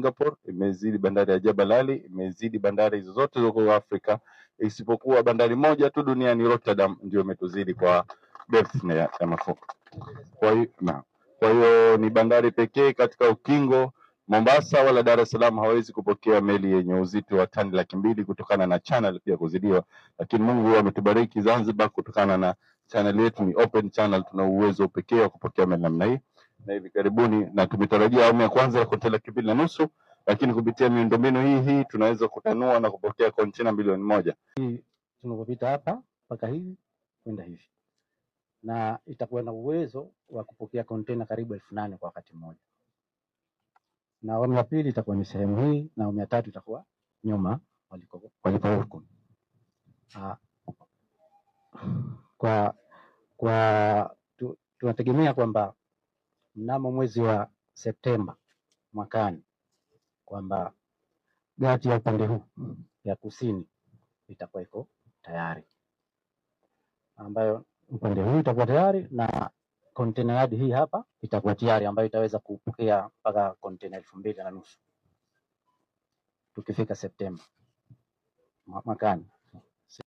Singapore, imezidi bandari ya Jebel Ali, imezidi bandari zote zilizo Afrika, isipokuwa bandari moja tu duniani, Rotterdam, ndio imetuzidi kwa depth ya mafuta. Kwa hiyo ni bandari pekee katika ukingo. Mombasa wala Dar es Salaam hawezi kupokea meli yenye uzito wa tani 200,000 kutokana na channel pia kuzidiwa, lakini Mungu ametubariki Zanzibar kutokana na channel yetu ni open channel, tuna uwezo pekee wa kupokea meli namna hii, na hivi karibuni na tumetarajia awamu ya kwanza ya kontena 2.5, lakini kupitia miundombinu hii tunaweza kutanua na kupokea kontena milioni 1. Tunapopita hapa mpaka hivi kwenda hivi, na itakuwa na uwezo wa kupokea kontena karibu 8,000 kwa wakati mmoja, na awamu ya pili itakuwa ni sehemu hii, na awamu ya tatu itakuwa nyuma waliko huko. Tunategemea kwamba mnamo mwezi wa Septemba mwakani kwamba gati ya upande huu ya kusini itakuwa iko tayari, ambayo upande huu itakuwa tayari na container yard hii hapa itakuwa tayari, ambayo itaweza kupokea mpaka container 2,500 tukifika Septemba mwakani.